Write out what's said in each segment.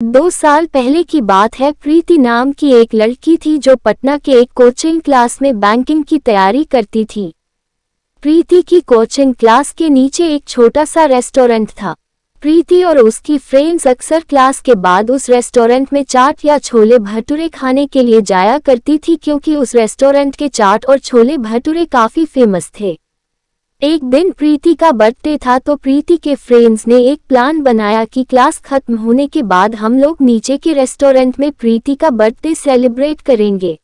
2 साल पहले की बात है। प्रीति नाम की एक लड़की थी जो पटना के एक कोचिंग क्लास में बैंकिंग की तैयारी करती थी। प्रीति की कोचिंग क्लास के नीचे एक छोटा सा रेस्टोरेंट था। प्रीति और उसकी फ्रेंड्स अक्सर क्लास के बाद उस रेस्टोरेंट में चाट या छोले भटूरे खाने के लिए जाया करती थी, क्योंकि उस रेस्टोरेंट के चाट और छोले भटूरे काफी फेमस थे। एक दिन प्रीति का बर्थडे था तो प्रीति के फ्रेंड्स ने एक प्लान बनाया कि क्लास खत्म होने के बाद हम लोग नीचे के रेस्टोरेंट में प्रीति का बर्थडे सेलिब्रेट करेंगे।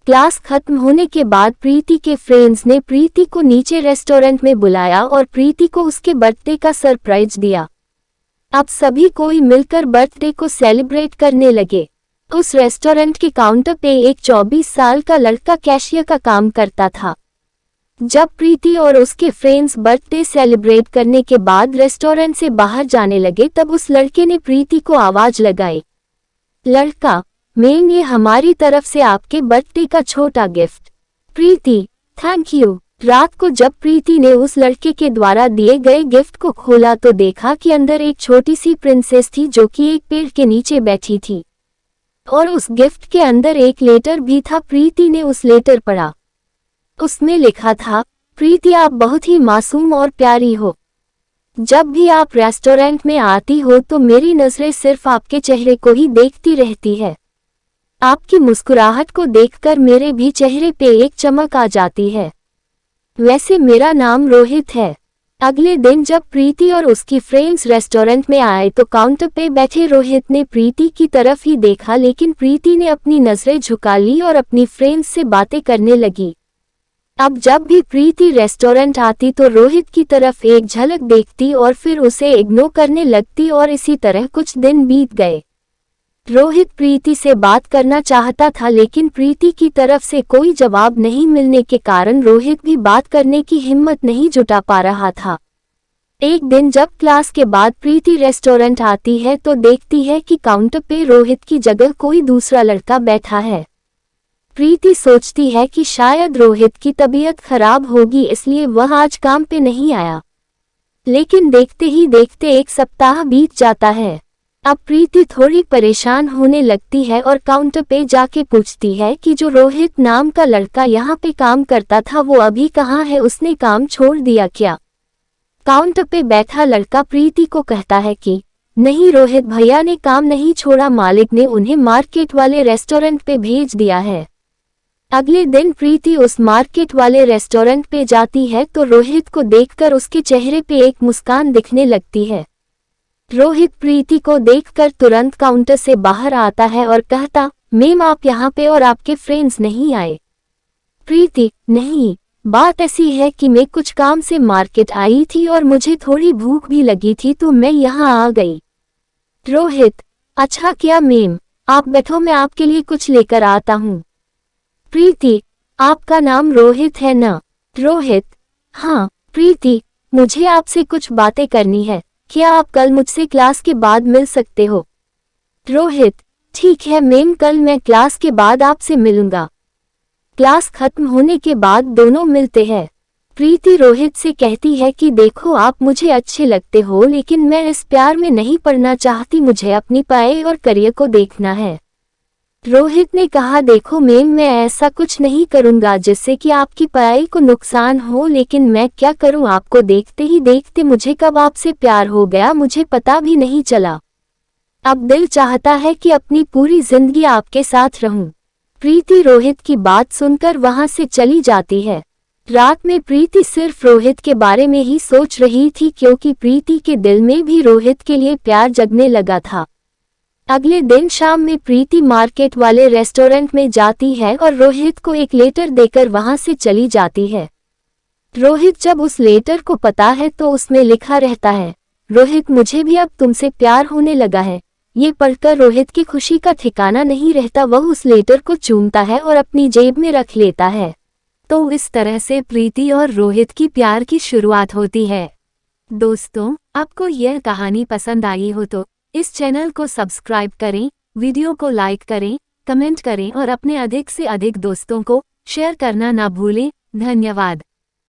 क्लास खत्म होने के बाद प्रीति के फ्रेंड्स ने प्रीति को नीचे रेस्टोरेंट में बुलाया और प्रीति को उसके बर्थडे का सरप्राइज दिया। अब सभी कोई मिलकर बर्थडे को सेलिब्रेट करने लगे। उस रेस्टोरेंट के काउंटर पे एक 24 साल का लड़का कैशियर का काम करता था। जब प्रीति और उसके फ्रेंड्स बर्थडे सेलिब्रेट करने के बाद रेस्टोरेंट से बाहर जाने लगे, तब उस लड़के ने प्रीति को आवाज लगाई, लड़का, मैम ये हमारी तरफ से आपके बर्थडे का छोटा गिफ्ट। Preeti, thank you. रात को जब प्रीति ने उस लड़के के द्वारा दिए गए गिफ्ट को खोला तो देखा कि अंदर एक छोटी सी प्रिंसेस थी जो कि एक पेड़ के नीचे बैठी थी और उस गिफ्ट के अंदर एक लेटर भी था। प्रीति ने उस लेटर पढ़ा। उसमें लिखा था, प्रीति आप बहुत ही मासूम और प्यारी हो। जब भी आप रेस्टोरेंट में आती हो तो मेरी नजरें सिर्फ आपके चेहरे को ही देखती रहती है। आपकी मुस्कुराहट को देखकर मेरे भी चेहरे पे एक चमक आ जाती है। वैसे मेरा नाम रोहित है। अगले दिन जब प्रीति और उसकी फ्रेंड्स रेस्टोरेंट में आए तो काउंटर पे बैठे रोहित ने प्रीति की तरफ ही देखा, लेकिन प्रीति ने अपनी नजरें झुका ली और अपनी फ्रेंड्स से बातें करने लगी। अब जब भी प्रीति रेस्टोरेंट आती तो रोहित की तरफ एक झलक देखती और फिर उसे इग्नोर करने लगती और इसी तरह कुछ दिन बीत गए। रोहित प्रीति से बात करना चाहता था, लेकिन प्रीति की तरफ से कोई जवाब नहीं मिलने के कारण रोहित भी बात करने की हिम्मत नहीं जुटा पा रहा था। एक दिन जब क्लास के बाद प्रीति रेस्टोरेंट आती है तो देखती है कि काउंटर पे रोहित की जगह कोई दूसरा लड़का बैठा है। प्रीति सोचती है कि शायद रोहित की तबीयत खराब होगी इसलिए वह आज काम पे नहीं आया। लेकिन देखते ही देखते 1 सप्ताह बीत जाता है। अब प्रीति थोड़ी परेशान होने लगती है और काउंटर पे जाके पूछती है कि जो रोहित नाम का लड़का यहाँ पे काम करता था वो अभी कहाँ है, उसने काम छोड़ दिया क्या? काउंटर पे बैठा लड़का प्रीति को कहता है कि नहीं, रोहित भैया ने काम नहीं छोड़ा, मालिक ने उन्हें मार्केट वाले रेस्टोरेंट पे भेज दिया है। अगले दिन प्रीति उस मार्केट वाले रेस्टोरेंट पे जाती है तो रोहित को देखकर उसके चेहरे पे एक मुस्कान दिखने लगती है। रोहित प्रीति को देखकर तुरंत काउंटर से बाहर आता है और कहता, मैम आप यहाँ पे और आपके फ्रेंड्स नहीं आए? प्रीति, नहीं, बात ऐसी है कि मैं कुछ काम से मार्केट आई थी और मुझे थोड़ी भूख भी लगी थी तो मैं यहाँ आ गई। रोहित, अच्छा किया मैम, आप बैठो, मैं आपके लिए कुछ लेकर आता हूँ। प्रीति, आपका नाम रोहित है ना? रोहित, हाँ। प्रीति, मुझे आपसे कुछ बातें करनी है, क्या आप कल मुझसे क्लास के बाद मिल सकते हो? रोहित, ठीक है मैम, कल मैं क्लास के बाद आपसे मिलूंगा। क्लास खत्म होने के बाद दोनों मिलते हैं। प्रीति रोहित से कहती है कि देखो आप मुझे अच्छे लगते हो, लेकिन मैं इस प्यार में नहीं पड़ना चाहती, मुझे अपनी पढ़ाई और करियर को देखना है। रोहित ने कहा, देखो मैम, मैं ऐसा कुछ नहीं करूंगा जिससे कि आपकी पढ़ाई को नुकसान हो, लेकिन मैं क्या करूं, आपको देखते ही देखते मुझे कब आपसे प्यार हो गया मुझे पता भी नहीं चला। अब दिल चाहता है कि अपनी पूरी जिंदगी आपके साथ रहूं। प्रीति रोहित की बात सुनकर वहां से चली जाती है। रात में प्रीति सिर्फ रोहित के बारे में ही सोच रही थी, क्योंकि प्रीति के दिल में भी रोहित के लिए प्यार जगने लगा था। अगले दिन शाम में प्रीति मार्केट वाले रेस्टोरेंट में जाती है और रोहित को एक लेटर देकर वहां से चली जाती है। रोहित जब उस लेटर को पता है तो उसमें लिखा रहता है, रोहित मुझे भी अब तुमसे प्यार होने लगा है। ये पढ़कर रोहित की खुशी का ठिकाना नहीं रहता, वह उस लेटर को चूमता है और अपनी जेब में रख लेता है। तो इस तरह से प्रीति और रोहित की प्यार की शुरुआत होती है। दोस्तों, आपको यह कहानी पसंद आई हो तो इस चैनल को सब्सक्राइब करें, वीडियो को लाइक करें, कमेंट करें और अपने अधिक से अधिक दोस्तों को शेयर करना ना भूलें। धन्यवाद।